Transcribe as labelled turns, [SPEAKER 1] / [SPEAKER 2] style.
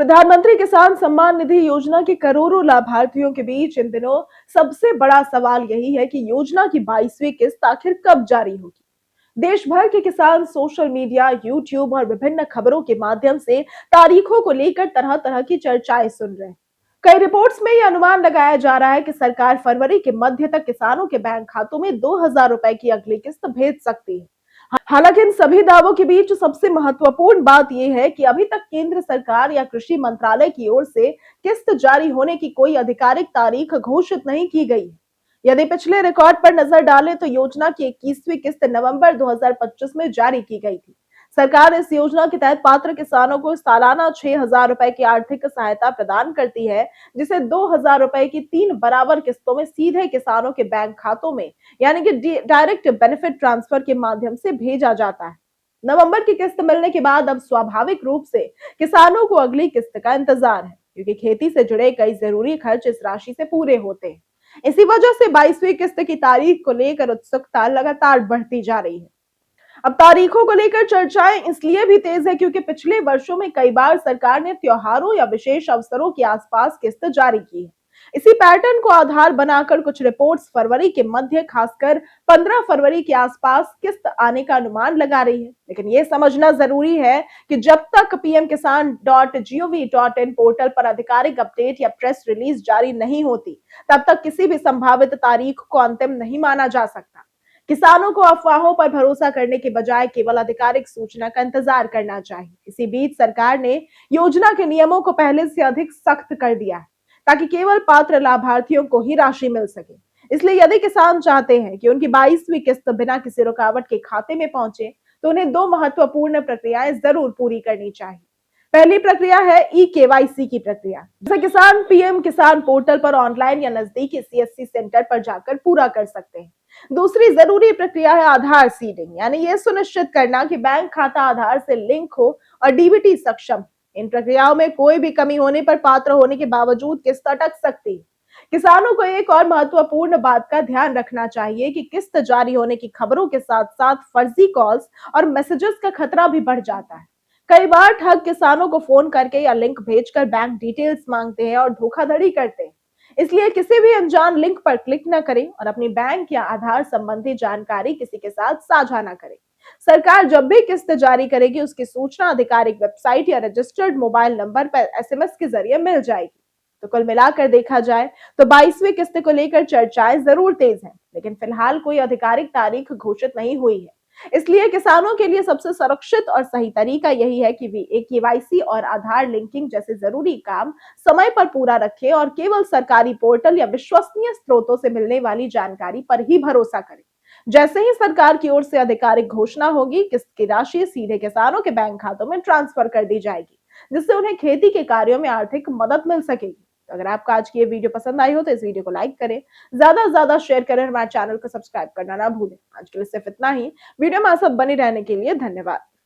[SPEAKER 1] प्रधानमंत्री किसान सम्मान निधि योजना के करोड़ों लाभार्थियों के बीच इन दिनों सबसे बड़ा सवाल यही है कि योजना की 22वीं किस्त आखिर कब जारी होगी। देश भर के किसान सोशल मीडिया, यूट्यूब और विभिन्न खबरों के माध्यम से तारीखों को लेकर तरह तरह की चर्चाएं सुन रहे हैं। कई रिपोर्ट्स में यह अनुमान लगाया जा रहा है कि सरकार फरवरी के मध्य तक किसानों के बैंक खातों में 2,000 रुपए की अगली किस्त भेज सकती है। हालांकि इन सभी दावों के बीच सबसे महत्वपूर्ण बात यह है कि अभी तक केंद्र सरकार या कृषि मंत्रालय की ओर से किस्त जारी होने की कोई आधिकारिक तारीख घोषित नहीं की गई है। यदि पिछले रिकॉर्ड पर नजर डालें तो योजना की 21वीं किस्त नवंबर 2025 में जारी की गई थी। सरकार इस योजना के तहत पात्र किसानों को सालाना 6,000 रुपए की आर्थिक सहायता प्रदान करती है, जिसे 2,000 रुपए की 3 बराबर किस्तों में सीधे किसानों के बैंक खातों में यानी कि डायरेक्ट बेनिफिट ट्रांसफर के माध्यम से भेजा जाता है। नवंबर की किस्त मिलने के बाद अब स्वाभाविक रूप से किसानों को अगली किस्त का इंतजार है, क्योंकि खेती से जुड़े कई जरूरी खर्च इस राशि से पूरे होते हैं। इसी वजह से 22वीं किस्त की तारीख को लेकर उत्सुकता लगातार बढ़ती जा रही है। अब तारीखों को लेकर चर्चाएं इसलिए भी तेज है क्योंकि पिछले वर्षों में कई बार सरकार ने त्योहारों या विशेष अवसरों के आसपास किस्त जारी की है। इसी पैटर्न को आधार बनाकर कुछ रिपोर्ट्स फरवरी के मध्य, खासकर 15 फरवरी के आसपास किस्त आने का अनुमान लगा रही है। लेकिन यह समझना जरूरी है कि जब तक pmkisan.gov.in पोर्टल पर आधिकारिक अपडेट या प्रेस रिलीज जारी नहीं होती, तब तक किसी भी संभावित तारीख को अंतिम नहीं माना जा सकता। किसानों को अफवाहों पर भरोसा करने के बजाय केवल आधिकारिक सूचना का इंतजार करना चाहिए। इसी बीच सरकार ने योजना के नियमों को पहले से अधिक सख्त कर दिया है, ताकि केवल पात्र लाभार्थियों को ही राशि मिल सके। इसलिए यदि किसान चाहते हैं कि उनकी 22वीं किस्त बिना किसी रुकावट के खाते में पहुंचे, तो उन्हें 2 महत्वपूर्ण प्रक्रियाएं जरूर पूरी करनी चाहिए। पहली प्रक्रिया है ई-केवाईसी की प्रक्रिया, जिसे किसान पीएम किसान पोर्टल पर ऑनलाइन या नजदीकी सीएससी सेंटर पर जाकर पूरा कर सकते हैं। दूसरी जरूरी प्रक्रिया है आधार सीडिंग, यानी यह सुनिश्चित करना कि बैंक खाता आधार से लिंक हो और डीबीटी सक्षम। इन प्रक्रियाओं में कोई भी कमी होने पर पात्र होने के बावजूद किस्त अटक सकती है। किसानों को एक और महत्वपूर्ण बात का ध्यान रखना चाहिए कि किस्त जारी होने की खबरों के साथ साथ फर्जी कॉल्स और मैसेजेस का खतरा भी बढ़ जाता है। कई बार ठग किसानों को फोन करके या लिंक भेजकर बैंक डिटेल्स मांगते हैं और धोखाधड़ी करते हैं। इसलिए किसी भी अनजान लिंक पर क्लिक न करें और अपनी बैंक या आधार संबंधी जानकारी किसी के साथ साझा न करें। सरकार जब भी किस्त जारी करेगी, उसकी सूचना आधिकारिक वेबसाइट या रजिस्टर्ड मोबाइल नंबर पर एसएमएस के जरिए मिल जाएगी। तो कुल मिलाकर देखा जाए तो 22वीं किस्त को लेकर चर्चाएं जरूर तेज हैं, लेकिन फिलहाल कोई आधिकारिक तारीख घोषित नहीं हुई है। इसलिए किसानों के लिए सबसे सुरक्षित और सही तरीका यही है कि वे केवाईसी और आधार लिंकिंग जैसे जरूरी काम समय पर पूरा रखें और केवल सरकारी पोर्टल या विश्वसनीय स्रोतों से मिलने वाली जानकारी पर ही भरोसा करें। जैसे ही सरकार की ओर से आधिकारिक घोषणा होगी, किस्त की राशि सीधे किसानों के बैंक खातों में ट्रांसफर कर दी जाएगी, जिससे उन्हें खेती के कार्यों में आर्थिक मदद मिल सकेगी। तो अगर आपको आज की ये वीडियो पसंद आई हो तो इस वीडियो को लाइक करें, ज्यादा से ज्यादा शेयर करें, हमारे चैनल को सब्सक्राइब करना ना भूलें। आज के लिए सिर्फ इतना ही। वीडियो में आप सब बने रहने के लिए धन्यवाद।